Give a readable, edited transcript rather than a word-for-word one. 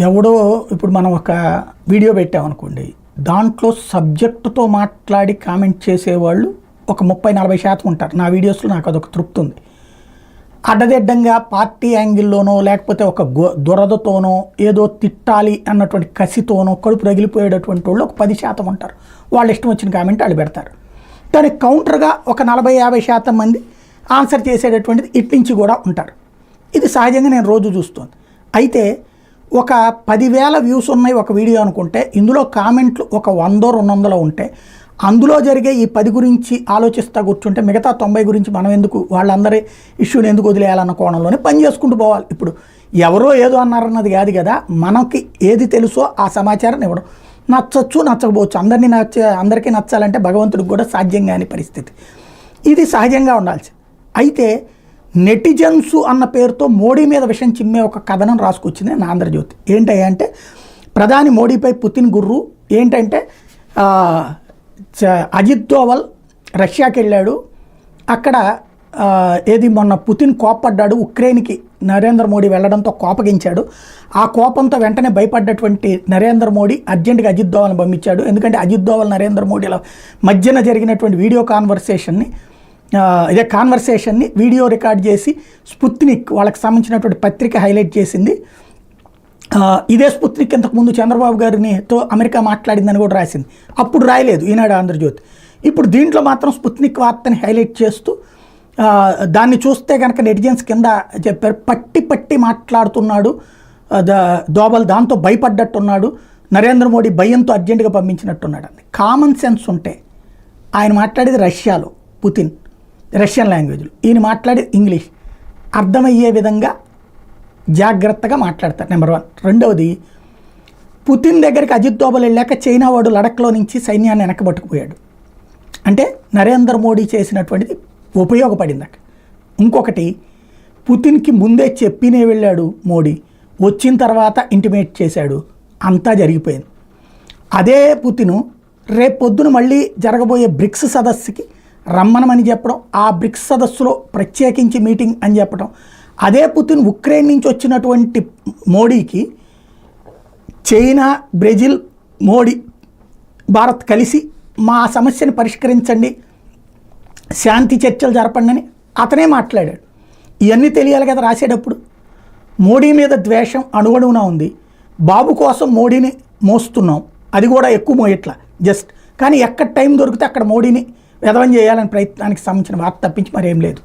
ఎవడో ఇప్పుడు మనం ఒక వీడియో పెట్టామనుకోండి, దాంట్లో సబ్జెక్టుతో మాట్లాడి కామెంట్ చేసేవాళ్ళు ఒక 30-40% ఉంటారు. నా వీడియోస్లో నాకు అదొక తృప్తి ఉంది. అడ్డదిడ్డంగా పార్టీ యాంగిల్లోనో లేకపోతే ఒక దురదతోనో ఏదో తిట్టాలి అన్నటువంటి కసితోనో కడుపు రగిలిపోయేటటువంటి వాళ్ళు ఒక 10% ఉంటారు. వాళ్ళు ఇష్టం వచ్చిన కామెంట్ వాళ్ళు పెడతారు. దానికి కౌంటర్గా ఒక 40-50% మంది ఆన్సర్ చేసేటటువంటిది ఇట్నుంచి కూడా ఉంటారు. ఇది సహజంగా నేను రోజు చూస్తాను. అయితే ఒక 10,000 వ్యూస్ ఉన్నాయి ఒక వీడియో అనుకుంటే, ఇందులో కామెంట్లు ఒక 100-200 ఉంటే, అందులో జరిగే ఈ 10 గురించి ఆలోచిస్తూ కూర్చుంటే మిగతా 90 గురించి మనం ఎందుకు, వాళ్ళందరి ఇష్యూని ఎందుకు వదిలేయాలన్న కోణంలోనే పని చేసుకుంటూ పోవాలి. ఇప్పుడు ఎవరో ఏదో అన్నారన్నది కాదు కదా, మనకి ఏది తెలుసో ఆ సమాచారం ఇవ్వడం. నచ్చచ్చు నచ్చకపోవచ్చు, అందరికీ నచ్చాలంటే భగవంతుడికి కూడా సాధ్యం కాని పరిస్థితి. ఇది సహజంగా ఉండాల్సి. అయితే నెటిజన్స్ అన్న పేరుతో మోడీ మీద విషయం చిమ్మే ఒక కథనం రాసుకొచ్చింది నా ఆంధ్రజ్యోతి. ఏంటంటే ప్రధాని మోడీపై పుతిన్ గుర్రు ఏంటంటే, అజిత్ దోవల్ రష్యాకి వెళ్ళాడు, అక్కడ ఏది మొన్న పుతిన్ కోప్పడ్డాడు, ఉక్రెయిన్కి నరేంద్ర మోడీ వెళ్ళడంతో కోపగించాడు. ఆ కోపంతో వెంటనే భయపడ్డటువంటి నరేంద్ర మోడీ అర్జెంటుగా అజిత్ దోవల్ని పంపించాడు. ఎందుకంటే అజిత్ దోవల్ నరేంద్ర మోడీల మధ్యన జరిగినటువంటి వీడియో కాన్వర్సేషన్ని వీడియో రికార్డ్ చేసి స్పుత్నిక్ వాళ్ళకి సంబంధించినటువంటి పత్రిక హైలైట్ చేసింది. ఇదే స్పుత్నిక్ ఇంతకుముందు చంద్రబాబు గారితో అమెరికా మాట్లాడిందని కూడా రాసింది. అప్పుడు రాయలేదు ఈనాడు ఆంధ్రజ్యోతి. ఇప్పుడు దీంట్లో మాత్రం స్పుత్నిక్ వార్తని హైలైట్ చేస్తూ దాన్ని చూస్తే కనుక నెటిజన్స్ కింద చెప్పారు, పట్టి మాట్లాడుతున్నాడు దోబల్, దాంతో భయపడ్డట్టున్నాడు, నరేంద్ర మోడీ భయంతో అర్జెంటుగా పంపించినట్టున్నాడు అని. కామన్ సెన్స్ ఉంటే ఆయన మాట్లాడేది రష్యాలో, పుతిన్ రష్యన్ లాంగ్వేజ్లో, ఈయన మాట్లాడేది ఇంగ్లీష్, అర్థమయ్యే విధంగా జాగ్రత్తగా మాట్లాడతారు. నెంబర్ 1. రెండవది, పుతిన్ దగ్గరికి అజిత్ దోబల్ వెళ్ళాక చైనా వాడు లడఖ్లో నుంచి సైన్యాన్ని వెనకబట్టుకుపోయాడు అంటే నరేంద్ర మోడీ చేసినటువంటిది ఉపయోగపడింది అక్కడ. ఇంకొకటి, పుతిన్కి ముందే చెప్పినే వెళ్ళాడు మోడీ, వచ్చిన తర్వాత ఇంటిమేట్ చేశాడు, అంతా జరిగిపోయింది. అదే పుతిను రేపు పొద్దున మళ్ళీ జరగబోయే బ్రిక్స్ సదస్సుకి రమ్మనమని చెప్పడం, ఆ బ్రిక్స్ సదస్సులో ప్రత్యేకించి మీటింగ్ అని చెప్పడం. అదే పుతిన్ ఉక్రెయిన్ నుంచి వచ్చినటువంటి మోడీకి చైనా, బ్రెజిల్, మోడీ, భారత్ కలిసి మా సమస్యను పరిష్కరించండి, శాంతి చర్చలు జరపండి అని అతనే మాట్లాడాడు. ఇవన్నీ తెలియాలి కదా రాసేటప్పుడు. మోడీ మీద ద్వేషం అణువణువున ఉంది. బాబు కోసం మోడీని మోస్తున్నాం, అది కూడా ఎక్కువ మోయట్లా జస్ట్, కానీ ఎక్కడ టైం దొరికితే అక్కడ మోడీని వెధవం చేయాలని ప్రయత్నానికి సంబంధించిన వార్త తప్పించి మరేం లేదు.